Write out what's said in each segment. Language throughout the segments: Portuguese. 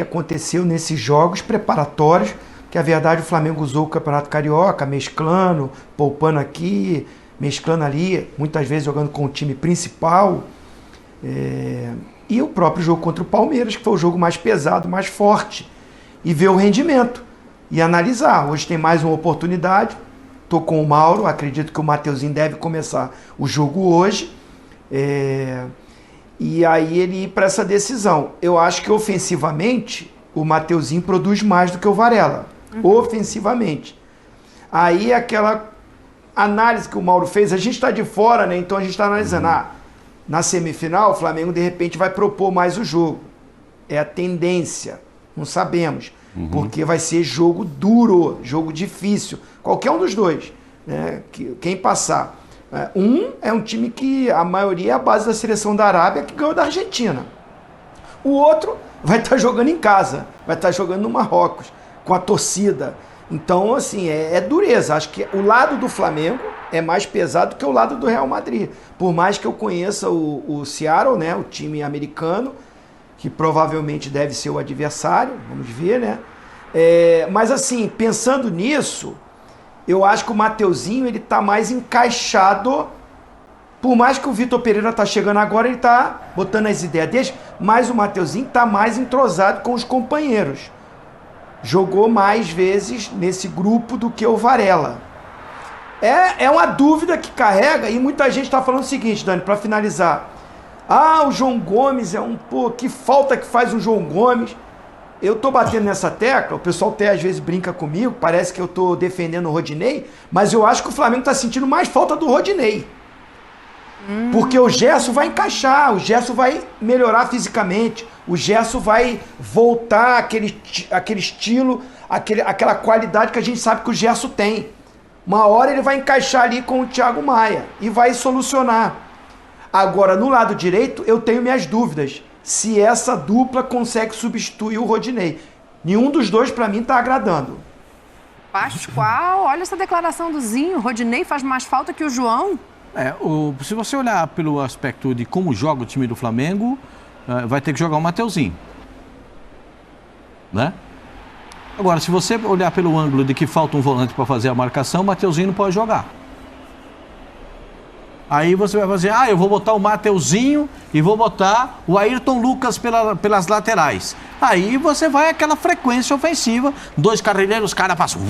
aconteceu nesses jogos preparatórios, que a verdade o Flamengo usou o Campeonato Carioca, mesclando, poupando aqui, mesclando ali, muitas vezes jogando com o time principal. E o próprio jogo contra o Palmeiras, que foi o jogo mais pesado, mais forte, e ver o rendimento e analisar. Hoje tem mais uma oportunidade, estou com o Mauro, acredito que o Mateuzinho deve começar o jogo hoje, e aí ele ir para essa decisão. Eu acho que ofensivamente o Mateuzinho produz mais do que o Varela, ofensivamente. Aí aquela análise que o Mauro fez, a gente está de fora, né? Então a gente está analisando, na semifinal o Flamengo de repente vai propor mais o jogo. É a tendência, não sabemos, porque vai ser jogo duro, jogo difícil, qualquer um dos dois, né? Quem passar. É um time que a maioria é a base da seleção da Arábia, que ganhou da Argentina. O outro vai estar jogando em casa, vai estar jogando no Marrocos, com a torcida. Então, assim, é dureza. Acho que o lado do Flamengo é mais pesado que o lado do Real Madrid. Por mais que eu conheça o Seattle, né, o time americano, que provavelmente deve ser o adversário, vamos ver, né? Mas, assim, pensando nisso, eu acho que o Mateuzinho ele tá mais encaixado. Por mais que o Vitor Pereira tá chegando agora, ele tá botando as ideias dele, mas o Mateuzinho tá mais entrosado com os companheiros. Jogou mais vezes nesse grupo do que o Varela. É uma dúvida que carrega, e muita gente tá falando o seguinte, Dani, para finalizar. O João Gomes que falta que faz o João Gomes. Eu tô batendo nessa tecla, o pessoal até às vezes brinca comigo, parece que eu tô defendendo o Rodinei, mas eu acho que o Flamengo tá sentindo mais falta do Rodinei. Porque o Gerson vai encaixar, o Gerson vai melhorar fisicamente, o Gerson vai voltar aquele estilo, aquela qualidade que a gente sabe que o Gerson tem. Uma hora ele vai encaixar ali com o Thiago Maia e vai solucionar. Agora, no lado direito, eu tenho minhas dúvidas se essa dupla consegue substituir o Rodinei. Nenhum dos dois, para mim, tá agradando. Pascoal, olha essa declaração do Zinho. O Rodinei faz mais falta que o João. Se você olhar pelo aspecto de como joga o time do Flamengo, vai ter que jogar o Mateuzinho, né? Agora, se você olhar pelo ângulo de que falta um volante para fazer a marcação, o Mateuzinho não pode jogar. Aí você vai fazer, eu vou botar o Mateuzinho e vou botar o Ayrton Lucas pelas laterais. Aí você vai àquela frequência ofensiva, dois carrilheiros, os caras passam,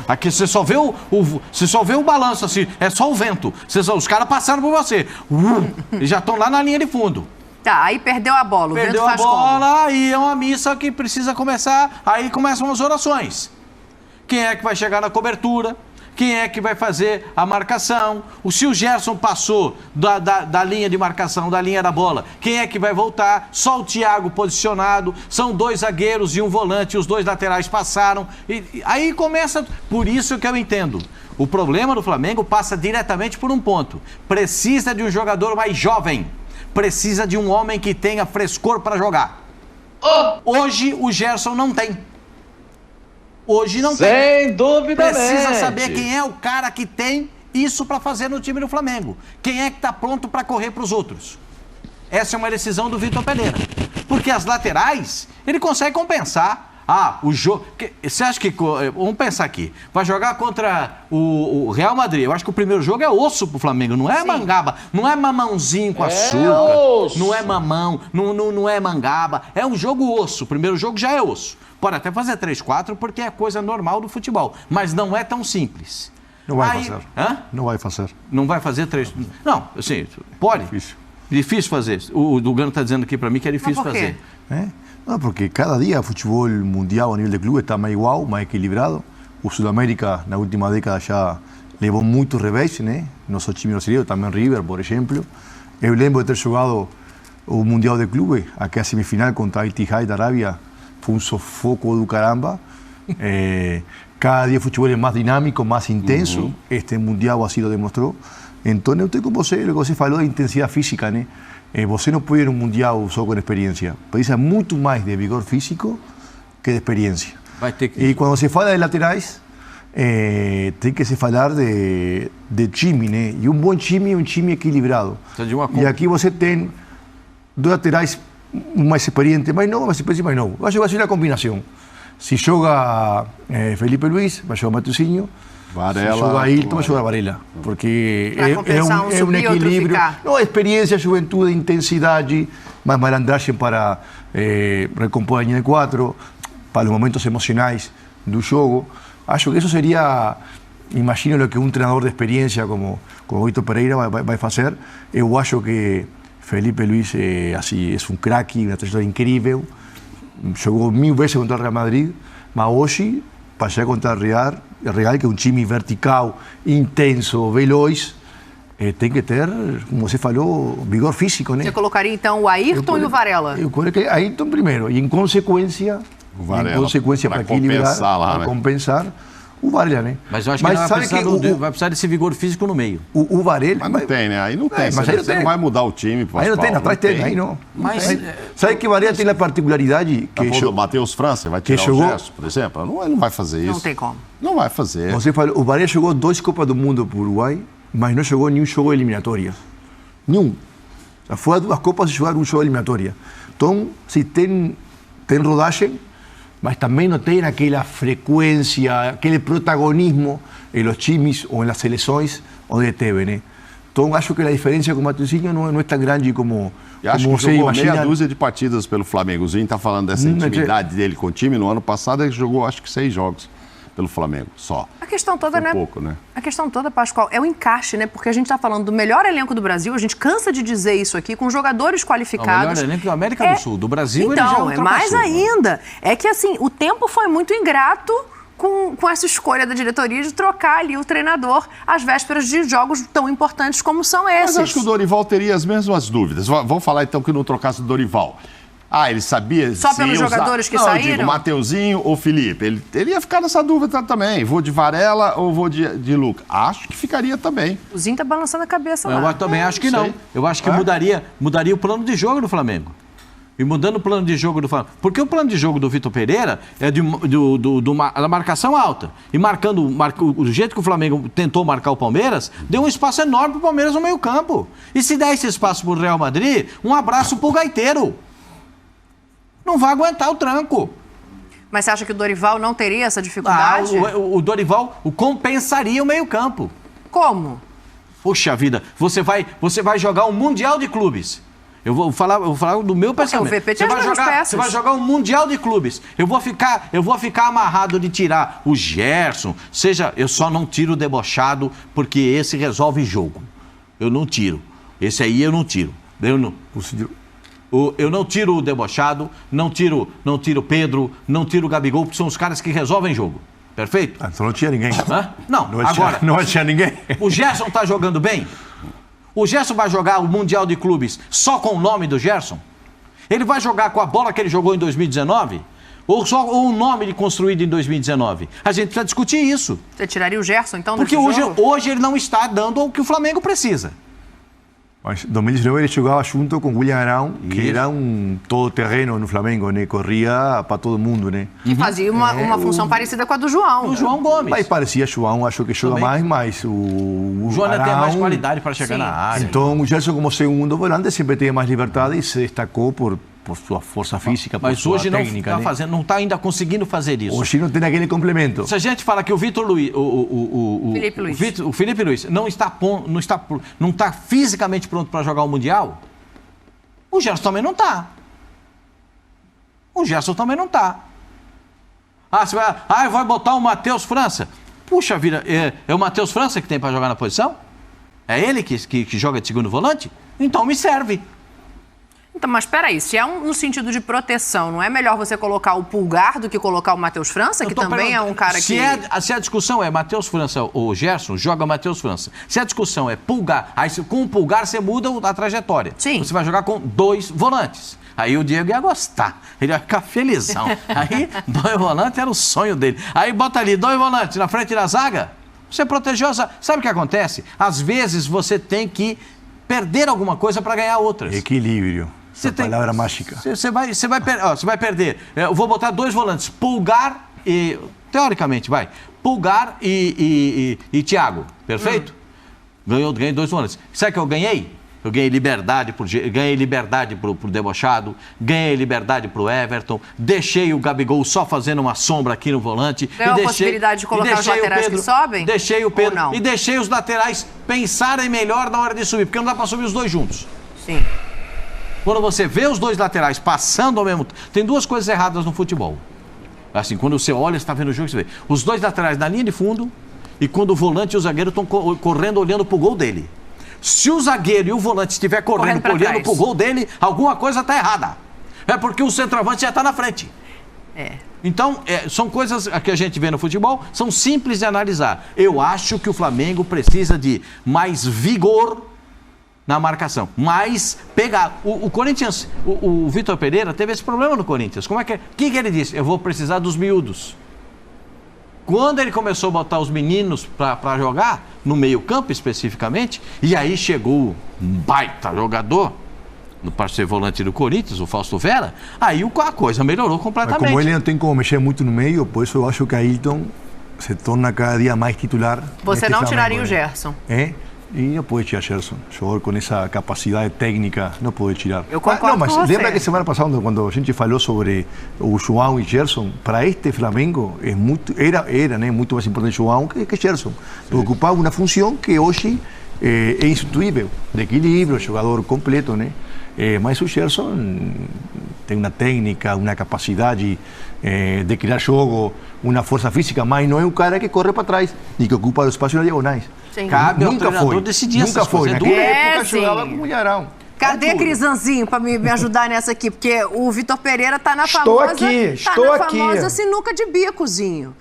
aqui você só vê o balanço assim, é só o vento. Os caras passaram por você, e já estão lá na linha de fundo. Tá, aí perdeu a bola, perdeu a bola, aí é uma missa que precisa começar, aí começam as orações. Quem é que vai chegar na cobertura? Quem é que vai fazer a marcação? Se o Gerson passou da linha de marcação, da linha da bola, quem é que vai voltar? Só o Thiago posicionado, são dois zagueiros e um volante, os dois laterais passaram. Aí começa, por isso que eu entendo. O problema do Flamengo passa diretamente por um ponto. Precisa de um jogador mais jovem. Precisa de um homem que tenha frescor para jogar. Hoje o Gerson não tem. Hoje não tem. Sem dúvida. Precisa saber quem é o cara que tem isso para fazer no time do Flamengo. Quem é que está pronto para correr para os outros. Essa é uma decisão do Vitor Pereira. Porque as laterais, ele consegue compensar. O jogo... Você acha que... Vamos pensar aqui. Vai jogar contra o Real Madrid. Eu acho que o primeiro jogo é osso pro Flamengo. Não é mangaba. Não é mamãozinho com açúcar. Osso. Não é mamão. Não é mangaba. É um jogo osso. O primeiro jogo já é osso. Pode até fazer 3-4 porque é coisa normal do futebol. Mas não é tão simples. Não vai fazer. Não vai fazer. Não vai fazer 3... Não, assim, pode. Difícil fazer. O Dugano está dizendo aqui para mim que é difícil fazer. No, porque cada día el fútbol mundial a nivel de club está más igual, más equilibrado. O Sudamérica, na última década, já levou muito revés, né? Nosso time brasileiro, também River, por exemplo. Eu lembro de ter jogado o Mundial de Clubes, aqui a semifinal contra a Al-Ittihad da Arábia, foi um sufoco do caramba. Cada dia o futebol é mais dinâmico, mais intenso. Este Mundial assim lo demonstrou. Então, eu estou com você, o que você falou da intensidade física, né? Você não pode ir a um mundial só com experiência. Precisa muito mais de vigor físico que de experiência. E quando se fala de laterais, tem que se falar de time, né? E um bom time é um time equilibrado. E aqui você tem dois laterais um mais experiente, mais novo, mais experiente, mais novo. Vai ser uma combinação. Se joga Felipe Luiz, vai jogar Mateuzinho. Varela. Se joga Ayrton, vai jogar Varela. Porque é um equilíbrio. Não, experiência, juventude, intensidade, mais malandragem para recompor a linha de 4, para os momentos emocionais do jogo. Acho que isso seria, imagino o que um treinador de experiência como Vitor Pereira vai fazer. Eu acho que Felipe Luis assim, é um craque, uma trajetória incrível. Jogou 1000 vezes contra o Real Madrid, mas hoje, para chegar contra o Real, que é um time vertical, intenso, veloz, tem que ter, como você falou, vigor físico, né? Você colocaria então o Ayrton e o Varela? Eu colocaria Ayrton primeiro, e em consequência, para equilibrar, para compensar, o Varela, né? Mas eu acho que vai precisar desse vigor físico no meio. O Varela... Mas não tem, né? Aí não tem. Mas aí você não vai mudar o time. Aí não tem, atrás tem, aí não. Mas... Sabe que o Varela tem a particularidade... que o Matheus França vai tirar o Gerson, por exemplo? Ele não vai fazer isso. Não tem como. Não vai fazer. Você falou, o Varela jogou 2 Copas do Mundo para o Uruguai, mas não jogou nenhum jogo eliminatória. Nenhum. Foi a 2 Copas de jogar um jogo eliminatória. Então, se tem rodagem, mas também não tem aquela frequência, aquele protagonismo em los times ou nas seleções onde teve, né? Então, acho que a diferença com o Mateuzinho não é tão grande como você imagina. Meia dúzia de partidas pelo Flamengo. O Zinho está falando dessa intimidade dele com o time. No ano passado, ele jogou, acho que 6 jogos pelo Flamengo, só. A questão toda, né? Pouco, né? A questão toda, Pascoal, é o encaixe, né? Porque a gente está falando do melhor elenco do Brasil, a gente cansa de dizer isso aqui, com jogadores qualificados. O melhor elenco da América do Sul, do Brasil, então, ele já ultrapassou. Mais ainda. É que, assim, o tempo foi muito ingrato com essa escolha da diretoria de trocar ali o treinador às vésperas de jogos tão importantes como são esses. Mas acho que o Dorival teria as mesmas dúvidas. Vamos falar, então, que não trocasse o Dorival. Ele sabia... Só pelos jogadores que saíram? Eu digo, Mateuzinho ou Felipe. Ele ia ficar nessa dúvida também. Vou de Varela ou vou de Lucas? Acho que ficaria também. O Zinho tá balançando a cabeça lá. Eu também acho que não. Eu acho que mudaria o plano de jogo do Flamengo. E mudando o plano de jogo do Flamengo. Porque o plano de jogo do Vitor Pereira é da marcação alta. E do jeito que o Flamengo tentou marcar o Palmeiras, deu um espaço enorme para o Palmeiras no meio campo. E se der esse espaço para o Real Madrid, um abraço para o gaiteiro. Não vai aguentar o tranco. Mas você acha que o Dorival não teria essa dificuldade? O Dorival compensaria o meio-campo. Como? Puxa vida, você vai jogar um Mundial de Clubes. Eu vou falar do meu pensamento. Você vai jogar um Mundial de Clubes. Eu vou ficar amarrado de tirar o Gerson. Eu só não tiro o debochado, porque esse resolve jogo. Eu não tiro. Esse aí eu não tiro. Eu não tiro o debochado, não tiro o Pedro, não tiro o Gabigol, porque são os caras que resolvem jogo. Perfeito? Então não tinha ninguém. Não, agora... Não tinha ninguém. O Gerson está jogando bem? O Gerson vai jogar o Mundial de Clubes só com o nome do Gerson? Ele vai jogar com a bola que ele jogou em 2019? Ou só o nome construído em 2019? A gente precisa discutir isso. Você tiraria o Gerson, então, porque hoje ele não está dando o que o Flamengo precisa. Mas 2019 ele jogava junto com William Arão, que era um todo-terreno no Flamengo, né? Corria para todo mundo, né? E fazia uma função parecida com a do João. O João Gomes. Mas parecia João, acho que joga mais, mas o João Arão, tem mais qualidade para chegar na área. Então o Gerson, como segundo volante, sempre teve mais liberdade e se destacou por sua força física, por sua técnica. Mas hoje não está ainda conseguindo fazer isso. Hoje não tem aquele complemento. Se a gente fala que o Vitor Luiz, o Felipe Luiz não está fisicamente pronto para jogar o Mundial, o Gerson também não está. Você vai botar o Matheus França. Puxa vida, é o Matheus França que tem para jogar na posição? É ele que joga de segundo volante? Então me serve. Então, mas peraí, se é no sentido de proteção, não é melhor você colocar o Pulgar do que colocar o Matheus França, que também é um cara que... Se a discussão é Matheus França ou Gerson, joga Matheus França. Se a discussão é Pulgar, aí com o Pulgar você muda a trajetória. Sim. Você vai jogar com 2 volantes. Aí o Diego ia gostar, ele ia ficar felizão. Aí 2 volantes era o sonho dele. Aí bota ali 2 volantes na frente da zaga, você protegeu. Sabe o que acontece? Às vezes você tem que perder alguma coisa para ganhar outras. Equilíbrio. Palavra mágica. Você vai perder. Eu vou botar 2 volantes, Pulgar e... Teoricamente, Pulgar e Thiago. Perfeito? Ganhei 2 volantes. Sabe que eu ganhei? Eu ganhei liberdade pro debochado, ganhei liberdade pro Everton, deixei o Gabigol só fazendo uma sombra aqui no volante. Ganhou a possibilidade de colocar os laterais que sobem? Deixei o Pedro Ou não? e deixei os laterais pensarem melhor na hora de subir, porque não dá para subir os dois juntos. Sim. Quando você vê os dois laterais passando ao mesmo tempo, tem duas coisas erradas no futebol. Assim, quando você olha, você está vendo o jogo, você vê os dois laterais na linha de fundo e quando o volante e o zagueiro estão correndo olhando pro gol dele. Se o zagueiro e o volante estiver correndo olhando pro gol dele, alguma coisa está errada. É porque o centroavante já está na frente. Então, são coisas que a gente vê no futebol, são simples de analisar. Eu acho que o Flamengo precisa de mais vigor na marcação, mais pegar. O Corinthians, o Vitor Pereira teve esse problema no Corinthians. Como é que ele disse? Eu vou precisar dos miúdos. Quando ele começou a botar os meninos para jogar, no meio-campo especificamente, e aí chegou um baita jogador, para ser volante do Corinthians, o Fausto Vera, aí a coisa melhorou completamente. Mas como ele não tem como mexer muito no meio, por isso eu acho que Ailton se torna cada dia mais titular. Você não tiraria o Gerson? E não pode tirar Gerson. Jogador com essa capacidade técnica, não pode tirar. Eu concordo mas com você. lembra que semana passada, quando a gente falou sobre o João e Gerson, para este Flamengo era muito mais importante João que Gerson. Ocupava uma função que hoje é insubstituível, de equilíbrio, jogador completo, né? Mas o Gerson tem uma técnica, uma capacidade de criar jogo, uma força física, mas não é um cara que corre para trás e que ocupa o espaço nas diagonais. Sim. Cabe ao treinador decidir essas coisas. Naquela época jogava com o Mulherão. Cadê Crisanzinho para me ajudar nessa aqui? Porque o Vitor Pereira tá na Estou famosa... aqui. famosa sinuca de bicozinho.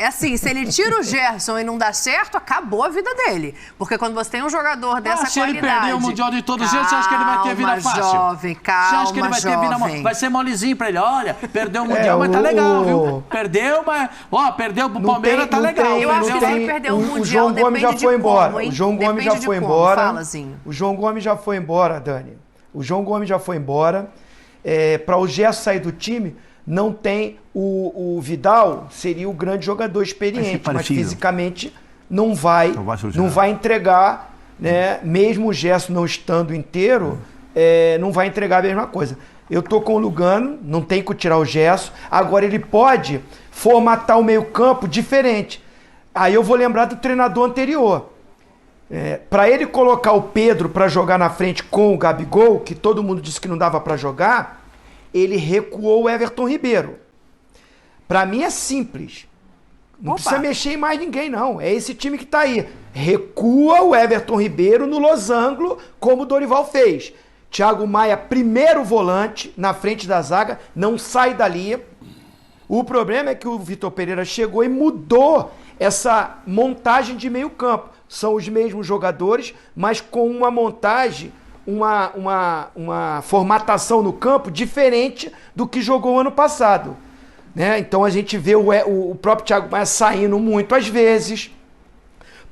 Assim, se ele tira o Gerson e não dá certo, acabou a vida dele. Porque quando você tem um jogador dessa se qualidade... ele perder o Mundial de todos os jeitos, você acha que ele vai ter vida fácil? Jovem, calma, você acha que ele vai ter vida fácil? Vai ser molezinho pra ele. Olha, perdeu o Mundial, mas tá legal, viu? Perdeu, mas... perdeu pro Palmeiras, tá legal. Eu acho que se ele perder o Mundial, o João Gomes já foi embora. O João Gomes já foi embora. Falazinho. O João Gomes já foi embora, Dani. O João Gomes já foi embora. Para o Gerson sair do time, não tem o Vidal, seria o grande jogador experiente, mas fisicamente não vai entregar, né? Mesmo o Gerson não estando inteiro, não vai entregar a mesma coisa. Eu tô com o Lugano, não tem que tirar o Gerson. Agora ele pode formatar o meio-campo diferente. Aí eu vou lembrar do treinador anterior. Para ele colocar o Pedro para jogar na frente com o Gabigol, que todo mundo disse que não dava para jogar, ele recuou o Everton Ribeiro. Para mim é simples. Não precisa mexer em mais ninguém, não. É esse time que tá aí. Recua o Everton Ribeiro no losango, como o Dorival fez. Thiago Maia, primeiro volante, na frente da zaga, não sai dali. O problema é que o Vitor Pereira chegou e mudou essa montagem de meio campo. São os mesmos jogadores, mas com uma montagem, uma formatação no campo diferente do que jogou ano passado. Né? Então a gente vê o próprio Thiago Maia saindo muito às vezes.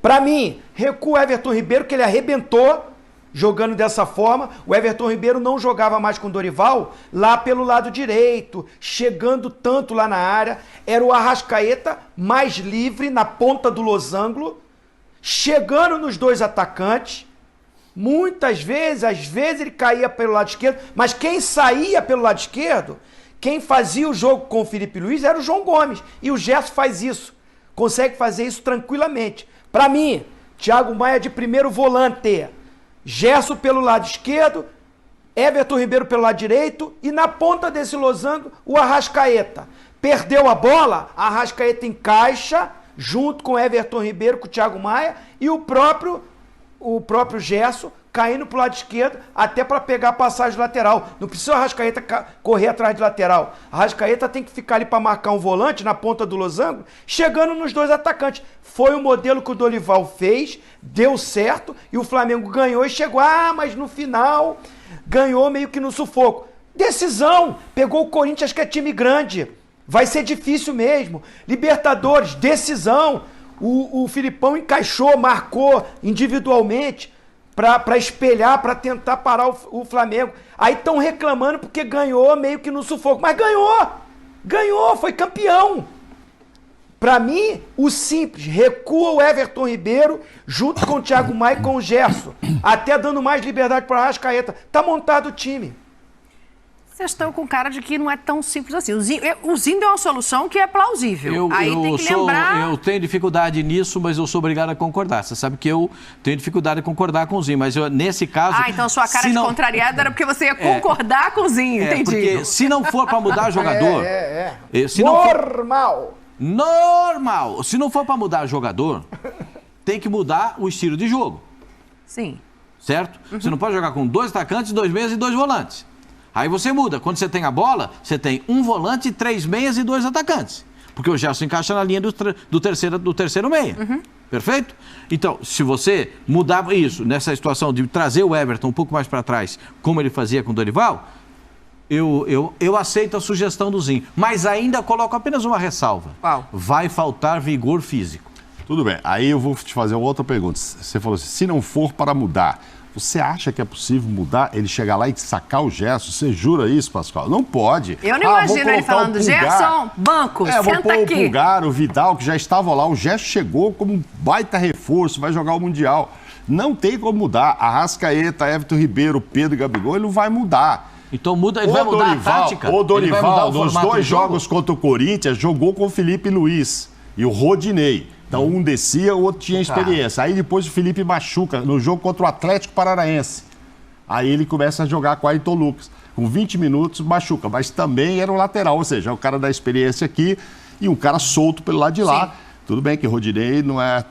Para mim, recua o Everton Ribeiro, que ele arrebentou jogando dessa forma. O Everton Ribeiro não jogava mais com o Dorival lá pelo lado direito, chegando tanto lá na área. Era o Arrascaeta mais livre na ponta do losango, chegando nos dois atacantes. Muitas vezes, às vezes ele caía pelo lado esquerdo, mas quem saía pelo lado esquerdo, quem fazia o jogo com o Felipe Luiz era o João Gomes. E o Gerson faz isso, consegue fazer isso tranquilamente. Para mim, Thiago Maia de primeiro volante, Gerson pelo lado esquerdo, Everton Ribeiro pelo lado direito e na ponta desse losango o Arrascaeta. Perdeu a bola, a Arrascaeta encaixa junto com Everton Ribeiro, com o Thiago Maia e o próprio Gerson caindo pro lado esquerdo até para pegar a passagem lateral. Não precisa o Arrascaeta correr atrás de lateral. A Arrascaeta tem que ficar ali para marcar um volante na ponta do losango, chegando nos dois atacantes. Foi o modelo que o Dorival fez, deu certo e o Flamengo ganhou e chegou. Mas no final ganhou meio que no sufoco. Decisão, pegou o Corinthians, que é time grande. Vai ser difícil mesmo. Libertadores, decisão. O Filipão encaixou, marcou individualmente para espelhar, para tentar parar o Flamengo. Aí estão reclamando porque ganhou meio que no sufoco. Mas ganhou! Ganhou, foi campeão. Pra mim, o simples, recua o Everton Ribeiro junto com o Thiago Maia e com o Gerson, até dando mais liberdade para o Arrascaeta. Tá montado o time. Vocês estão com cara de que não é tão simples assim. O Zindo é uma solução que é plausível. Eu tenho dificuldade nisso, mas eu sou obrigado a concordar. Você sabe que eu tenho dificuldade de concordar com o Zinho, mas nesse caso... então sua cara de contrariada era porque você ia concordar com o Zinho, entendi. Porque se não for para mudar jogador... Normal! Se não for para mudar jogador, tem que mudar o estilo de jogo. Sim. Certo? Você não pode jogar com 2 atacantes, 2 meias e 2 volantes. Aí você muda. Quando você tem a bola, você tem 1 volante, 3 meias e 2 atacantes. Porque o Gerson encaixa na linha do terceiro meia. Perfeito? Então, se você mudar isso, nessa situação de trazer o Everton um pouco mais para trás, como ele fazia com o Dorival, eu aceito a sugestão do Zinho. Mas ainda coloco apenas uma ressalva. Qual? Vai faltar vigor físico. Tudo bem. Aí eu vou te fazer uma outra pergunta. Você falou assim, se não for para mudar... Você acha que é possível mudar, ele chegar lá e sacar o Gerson? Você jura isso, Pascoal? Não pode. Eu não imagino ele falando, Gerson, banco, senta vou pôr aqui. O Pulgar, o Vidal, que já estavam lá. O Gerson chegou como um baita reforço, vai jogar o Mundial. Não tem como mudar. Arrascaeta, Everton Ribeiro, Pedro e Gabigol, ele não vai mudar. Então muda, ele vai mudar a tática? O Dorival, nos 2 jogos contra o Corinthians, jogou com o Felipe Luiz e o Rodinei. Então, um descia, o outro tinha experiência. Aí depois o Felipe machuca no jogo contra o Atlético Paranaense. Aí ele começa a jogar com o Ayrton Lucas. Com 20 minutos, machuca. Mas também era o lateral, ou seja, é o cara da experiência aqui e um cara solto pelo lado de lá. Sim. Tudo bem que o Rodinei não é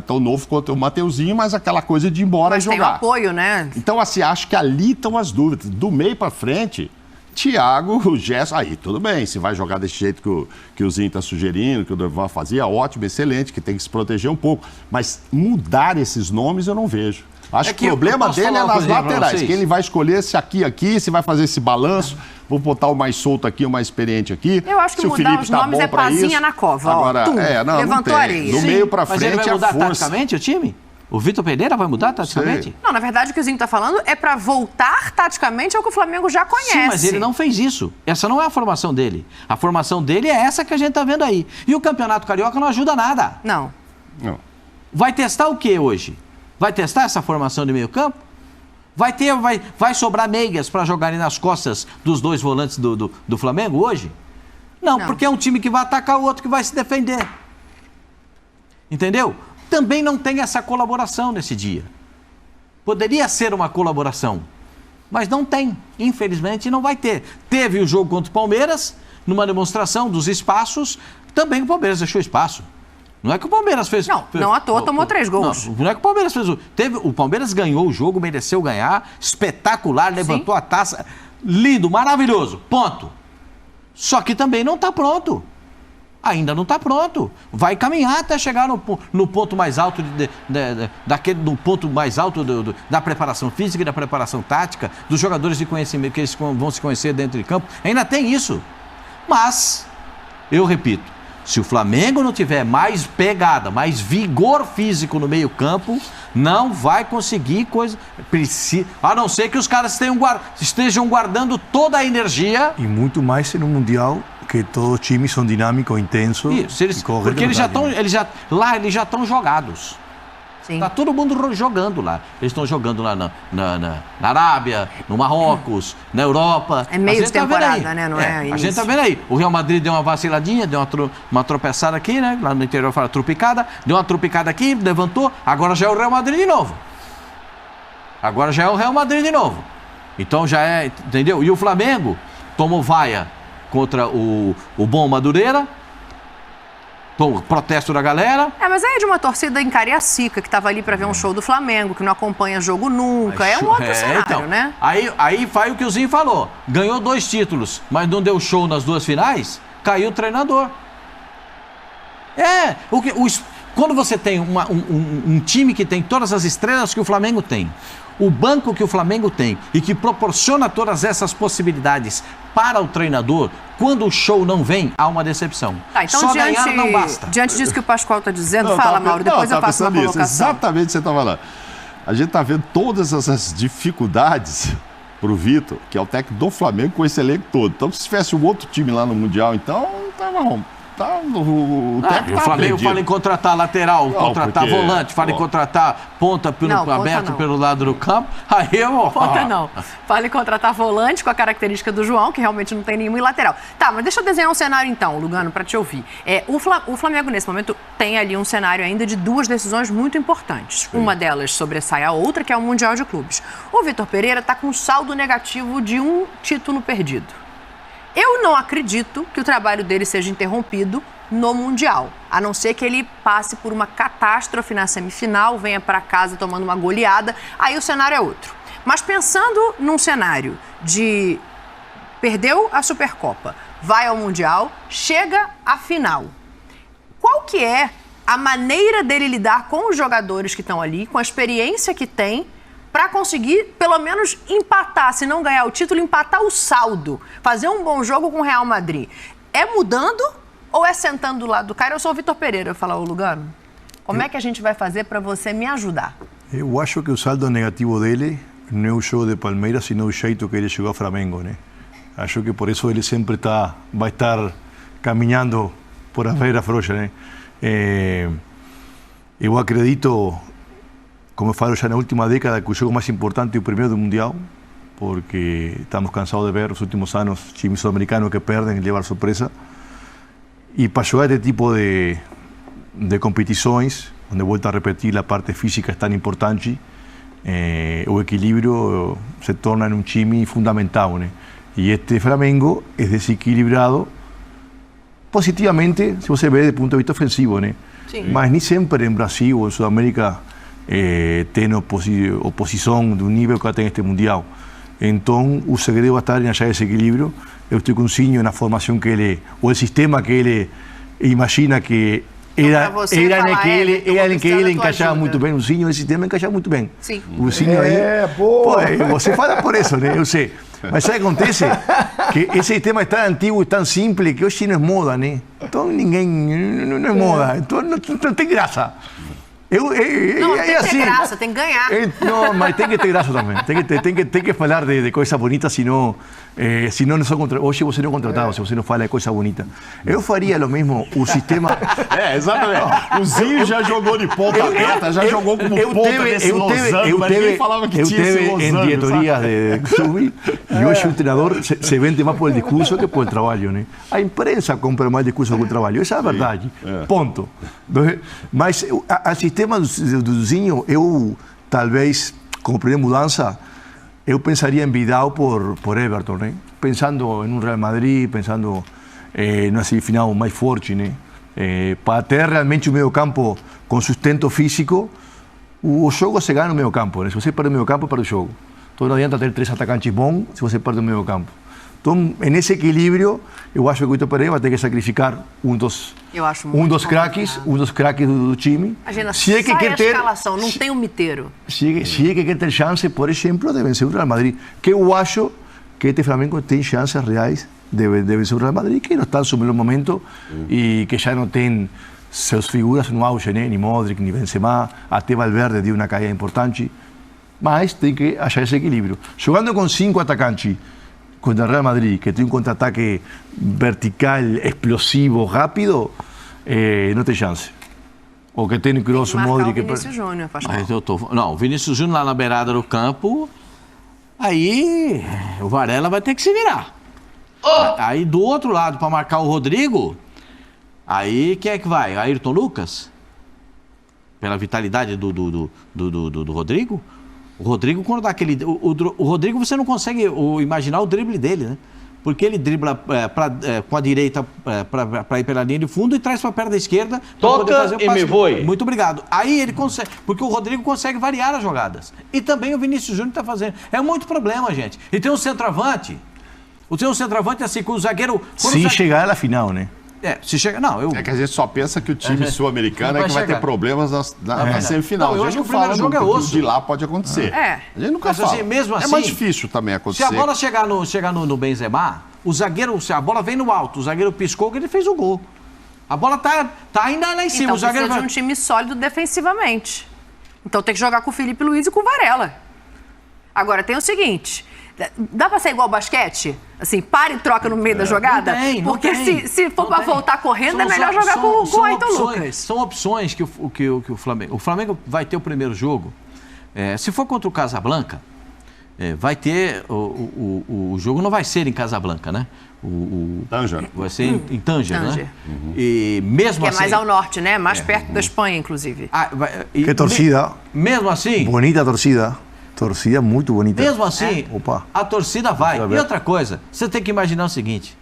tão novo quanto o Mateuzinho, mas aquela coisa de ir embora e jogar. Mas tem um apoio, né? Então, assim, acho que ali estão as dúvidas. Do meio para frente... Thiago, o Gerson, aí tudo bem, se vai jogar desse jeito que o Zinho está sugerindo, que o Dorival fazia, ótimo, excelente, que tem que se proteger um pouco. Mas mudar esses nomes eu não vejo. Acho que o problema dele é nas laterais, que ele vai escolher se aqui, se vai fazer esse balanço, vou botar o mais solto aqui, o mais experiente aqui. Eu acho que mudar os nomes é pazinha na cova. Agora, levantou a areia. Do meio para frente, mas ele vai mudar taticamente o time? O Vitor Pereira vai mudar taticamente? Sim. Não, na verdade o que o Zinho está falando é para voltar taticamente ao que o Flamengo já conhece. Sim, mas ele não fez isso. Essa não é a formação dele. A formação dele é essa que a gente está vendo aí. E o Campeonato Carioca não ajuda nada. Não. Vai testar o que hoje? Vai testar essa formação de meio campo? Vai sobrar meias para jogarem nas costas dos 2 volantes do Flamengo hoje? Não, porque é um time que vai atacar o outro que vai se defender. Entendeu? Também não tem essa colaboração nesse dia. Poderia ser uma colaboração, mas não tem. Infelizmente, não vai ter. Teve o jogo contra o Palmeiras, numa demonstração dos espaços, também o Palmeiras deixou espaço. Não é que o Palmeiras fez... Não à toa tomou 3 gols. Não é que o Palmeiras fez... O Palmeiras ganhou o jogo, mereceu ganhar, espetacular, levantou a taça, lindo, maravilhoso, ponto. Só que também não está pronto. Ainda não está pronto. Vai caminhar até chegar no ponto mais alto no ponto mais alto da preparação física e da preparação tática, dos jogadores de conhecimento que eles vão se conhecer dentro de campo. Ainda tem isso. Mas, eu repito, se o Flamengo não tiver mais pegada, mais vigor físico no meio-campo, não vai conseguir coisa. A não ser que os caras estejam guardando toda a energia. E muito mais no Mundial, que todos os times são dinâmicos, intensos. Isso, porque eles já estão jogados. Sim. Está todo mundo jogando lá. Eles estão jogando lá na Arábia, no Marrocos, na Europa. É meio de temporada, né? Não é a gente está vendo aí. O Real Madrid deu uma vaciladinha, deu uma tropeçada aqui, né? Lá no interior fala trupicada. Deu uma trupicada aqui, levantou. Agora já é o Real Madrid de novo. Então já é, entendeu? E o Flamengo tomou vaia contra o bom Madureira. Protesto da galera. Mas aí é de uma torcida em Cariacica, que estava ali para ver um show do Flamengo, que não acompanha jogo nunca. É um outro cenário, então, né? Aí faz o que o Zinho falou. Ganhou 2 títulos, mas não deu show nas 2 finais, caiu o treinador. Quando você tem um time que tem todas as estrelas que o Flamengo tem, o banco que o Flamengo tem e que proporciona todas essas possibilidades para o treinador, quando o show não vem, há uma decepção. Então, só ganhar não basta. Diante disso que o Pascoal está dizendo, fala, Mauro, depois eu faço uma colocação. Exatamente o que você está falando. A gente está vendo todas essas dificuldades para o Vitor, que é o técnico do Flamengo, com esse elenco todo. Então, se tivesse um outro time lá no Mundial, então, estava o técnico O tá Flamengo perdido. fala em contratar lateral, contratar porque- volante, fala em contratar ponta aberto não. pelo lado do campo. Aí eu... Ponta não. Fala em contratar volante com a característica do João, que realmente não tem nenhum, e lateral. Tá, mas deixa eu desenhar um cenário então, Lugano, para te ouvir. O Flamengo, nesse momento, tem ali um cenário ainda de duas decisões muito importantes. Sim. Uma delas sobressai a outra, que é o Mundial de Clubes. O Vitor Pereira está com um saldo negativo de um título perdido. Eu não acredito que o trabalho dele seja interrompido no Mundial, a não ser que ele passe por uma catástrofe na semifinal, venha para casa tomando uma goleada, aí o cenário é outro. Mas pensando num cenário de perdeu a Supercopa, vai ao Mundial, chega à final, qual que é a maneira dele lidar com os jogadores que estão ali, com a experiência que tem, para conseguir, pelo menos, empatar, se não ganhar o título, empatar o saldo, fazer um bom jogo com o Real Madrid? É mudando ou é sentando do lado do cara? Eu sou o Vitor Pereira, eu falo, ô Lugano, como é que a gente vai fazer para você me ajudar? Eu acho que o saldo negativo dele não é o jogo de Palmeiras, sino o jeito que ele chegou ao Flamengo, né? Acho que por isso ele sempre vai estar caminhando por a feira frouxa, né? Eu acredito, como eu falo já na última década, que o jogo mais importante é o primeiro do Mundial, porque estamos cansados de ver nos últimos anos times sul-americanos que perdem e levar surpresa. E para jogar este tipo de competições, onde volto a repetir, a parte física é tão importante, o equilíbrio se torna em um time fundamental, né? E este Flamengo é desequilibrado positivamente, se você vê do ponto de vista ofensivo, né? Sim. Mas nem sempre em Brasil ou em Sudamérica tem oposição do nível que tem este Mundial. Então, o segredo vai estar em achar esse equilíbrio. Eu estou com o Zinho na formação que ele, ou o sistema que ele imagina que era em que ele encaixava muito bem. O Zinho, esse sistema encaixava muito bem. Sim. O Zinho aí... boa! Pô, você fala por isso, né? Eu sei. Mas sabe o que acontece? Que esse sistema é tão antigo e tão simples que hoje não é moda, né? Então ninguém... Não é moda. Então não tem graça. Não, tem que ter graça, tem que ganhar. Não, mas tem que ter graça também. Tem que falar de coisas bonitas, senão não são hoje você não é contratado, se você não fala de coisa bonita. Eu faria o mesmo, o sistema... Exatamente. O Zinho já jogou de ponta aberta, já jogou como ponta nesse Losango, mas ninguém falava que tinha esse Losango. Em diretorias de clube, e hoje o treinador se vende mais por discurso que por trabalho, né? A imprensa compra mais discurso que o trabalho, essa é a verdade. Ponto. Mas o sistema do Zinho, eu talvez, como primeira mudança, eu pensaria em Vidal por Everton, né? Pensando em um Real Madrid, pensando numa semifinal mais forte, né? Para ter realmente um meio campo com sustento físico, o jogo se ganha no meio campo, né? Se você perde o meio campo, perde o jogo. Então não adianta ter 3 atacantes bons se você perde o meio campo. Então, nesse equilíbrio, eu acho que o Vitor Pereira vai ter que sacrificar um dos craques do time. Imagina, se é que quer ter escalação, não tem um miteiro. Se é que quer ter chance, por exemplo, de vencer o Real Madrid, que eu acho que este Flamengo tem chances reais de vencer o Real Madrid, que não está no seu melhor momento e que já não tem suas figuras no auge, né? Nem Modric, nem Benzema, até Valverde deu uma caída importante, mas tem que achar esse equilíbrio. Jogando com 5 atacantes, contra o Real Madrid, que tem um contra-ataque vertical, explosivo, rápido, não tem chance. O que tem o Kroos, o Modric... O Vinícius Júnior, Pascoal. Não, o Vinícius Júnior lá na beirada do campo, aí o Varela vai ter que se virar. Aí do outro lado, para marcar o Rodrigo, aí quem é que vai? Ayrton Lucas? Pela vitalidade do Rodrigo? O Rodrigo, quando dá aquele... O Rodrigo, você não consegue imaginar o drible dele, né? Porque ele dribla com a direita para ir pela linha de fundo e traz para a perna da esquerda. Toca e me voe. Muito obrigado. Aí ele consegue... Porque o Rodrigo consegue variar as jogadas. E também o Vinícius Júnior está fazendo. É muito problema, gente. E tem um centroavante. Assim, com o zagueiro... Se chegar à final, né? Se chega... Não, É que a gente só pensa que o time sul-americano é que vai ter problemas na semifinal. Não, eu a acho gente que o primeiro jogo é osso. De lá pode acontecer. A gente nunca fala. Assim, mesmo assim, é mais difícil também acontecer. Se a bola chegar no Benzema, o zagueiro... Se a bola vem no alto, o zagueiro piscou, que ele fez o gol. A bola tá ainda lá em cima. Então o zagueiro precisa de um time sólido defensivamente. Então tem que jogar com o Felipe Luiz e com o Varela. Agora tem o seguinte... Dá pra ser igual ao basquete? Assim, para e troca no meio da jogada? Não Porque tem. se for pra voltar correndo, é melhor jogar com o Ayrton Lucas. São opções que o Flamengo... O Flamengo vai ter o primeiro jogo. Se for contra o Casablanca, vai ter... O jogo não vai ser em Casablanca, né? Tanger. Vai ser em Tanger, né? Tanger. E mesmo Que assim... é mais ao norte, né? Mais perto da Espanha, inclusive. Que torcida. Mesmo assim... Bonita torcida. Torcida muito bonita. Mesmo assim, Opa. a torcida vai. E outra coisa, você tem que imaginar o seguinte.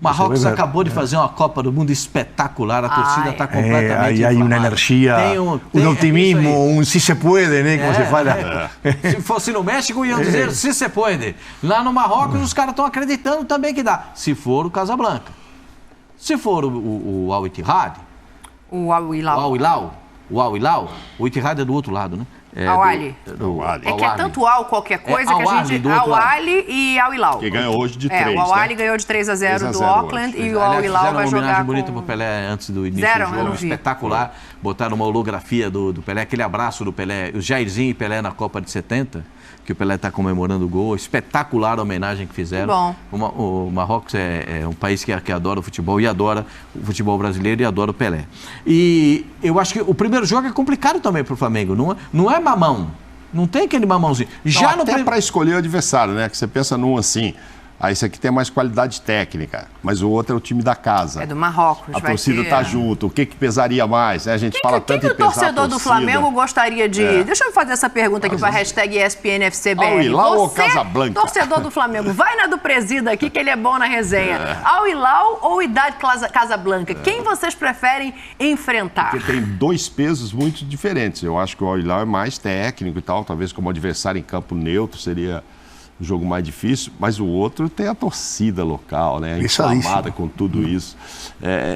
Marrocos acabou de fazer uma Copa do Mundo espetacular, a torcida está completamente aí há uma energia, um otimismo, um se se puede, né? Como se fala. Se fosse no México, iam dizer se se puede. Lá no Marrocos, os caras estão acreditando também que dá. Se for o Casablanca. Se for o Al Ittihad, O Al Hilal. o Ittihad é do outro lado, né? Al Ahly. É que é tanto Al qualquer coisa que a gente... Al Ahly e Al Hilal. Que ganhou hoje de 3, o Al Ahly ganhou de 3-0 do Auckland e o Al Hilal vai jogar uma homenagem bonita pro Pelé antes do início do jogo, espetacular. Botaram uma holografia do Pelé, aquele abraço do Pelé, o Jairzinho e Pelé na Copa de 70, que o Pelé está comemorando o gol. Espetacular a homenagem que fizeram. Bom. O Marrocos é um país que adora o futebol e adora o futebol brasileiro e adora o Pelé. E eu acho que o primeiro jogo é complicado também para o Flamengo. Não é mamão. Não tem aquele mamãozinho. Já não, até para escolher o adversário, né? Que você pensa num assim... esse aqui tem mais qualidade técnica, mas o outro é o time da casa. É do Marrocos. A torcida tá junto. O que pesaria mais? Né? A gente fala tanto em pesar a torcida. O torcedor do Flamengo gostaria de... Deixa eu fazer essa pergunta aqui para a hashtag ESPNFCBR. Al Hilal ou Casablanca? Torcedor do Flamengo, vai na do Presida aqui que ele é bom na resenha. Al Hilal ou Idade Casablanca? Quem vocês preferem enfrentar? Porque tem 2 pesos muito diferentes. Eu acho que o Al Hilal é mais técnico e tal. Talvez como adversário em campo neutro seria... um jogo mais difícil, mas o outro tem a torcida local, né? Inflamada com tudo isso.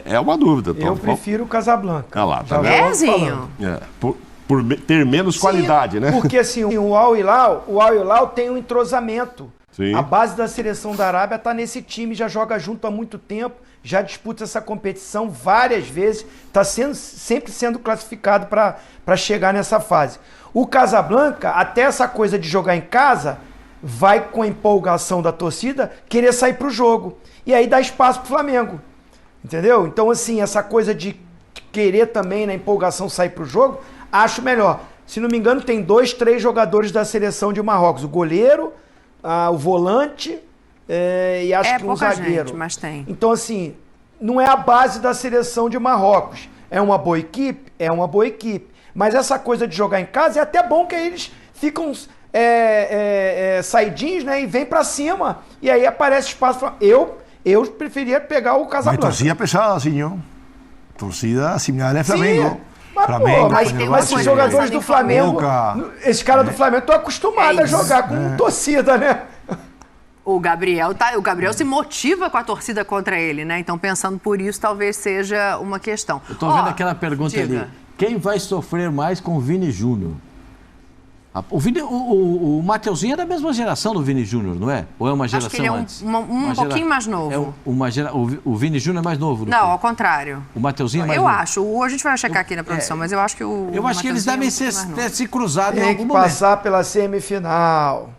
É uma dúvida, Tom. Eu prefiro o Casablanca. Ah lá, tá vendo? Zinho. Por ter menos qualidade, né? Porque assim, o Al Hilal tem um entrosamento. Sim. A base da seleção da Arábia está nesse time, já joga junto há muito tempo, já disputa essa competição várias vezes, está sempre sendo classificado para chegar nessa fase. O Casablanca, até essa coisa de jogar em casa, vai com a empolgação da torcida querer sair para o jogo. E aí dá espaço para o Flamengo. Entendeu? Então, assim, essa coisa de querer também, na empolgação, sair para o jogo, acho melhor. Se não me engano, tem 2, 3 jogadores da seleção de Marrocos. O goleiro, o volante e acho que um zagueiro. Gente, mas tem. Então, assim, não é a base da seleção de Marrocos. É uma boa equipe? É uma boa equipe. Mas essa coisa de jogar em casa é até bom que aí eles ficam... saidinhos, né? E vem pra cima. E aí aparece espaço. Eu preferia pegar o Casablanca. Mas torcida pesada, senhor. Torcida similar ao Flamengo. Mas, Flamengo, mas esses jogadores do Flamengo, esses caras do Flamengo estão acostumados a jogar com torcida, né? O Gabriel se motiva com a torcida contra ele, né? Então, pensando por isso, talvez seja uma questão. Eu tô vendo aquela pergunta ali. Quem vai sofrer mais com o Vini Júnior? O Mateuzinho é da mesma geração do Vini Júnior, não é? Ou é uma geração Acho que ele é antes? um pouquinho mais novo. O Vini Júnior é mais novo? Não, ao contrário. O Mateuzinho é mais novo? Eu acho. A gente vai checar aqui na produção, mas eu acho que Eu acho que eles devem ter se cruzado em algum momento. Tem que passar pela semifinal.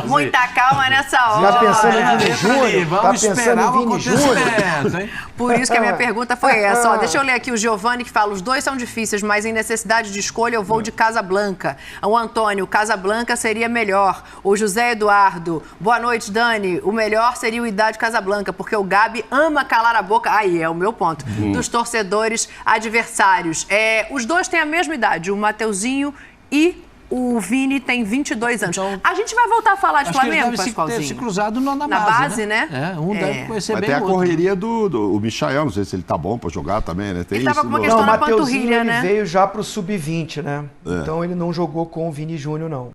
Muita calma nessa hora. Tá pensando em Vini Júnior? Vamos esperar o acontecimento, hein? Por isso que a minha pergunta foi essa. Ó, deixa eu ler aqui o Giovanni que fala: os dois são difíceis, mas em necessidade de escolha eu vou de Casablanca. O Antônio, Casablanca seria melhor. O José Eduardo, boa noite, Dani. O melhor seria o Idade Casablanca, porque o Gabi ama calar a boca. Aí é o meu ponto. Dos torcedores adversários. Os dois têm a mesma idade, o Mateuzinho e o Vini tem 22 anos. Então, a gente vai voltar a falar de Flamengo, Pascoalzinho? Deve se cruzado na base, né? Deve conhecer mas bem tem o a correria do Michael, não sei se ele tá bom pra jogar também, né? Tem ele tava com uma questão na panturrilha, né? Ele veio já pro sub-20, né? Então ele não jogou com o Vini Júnior, não.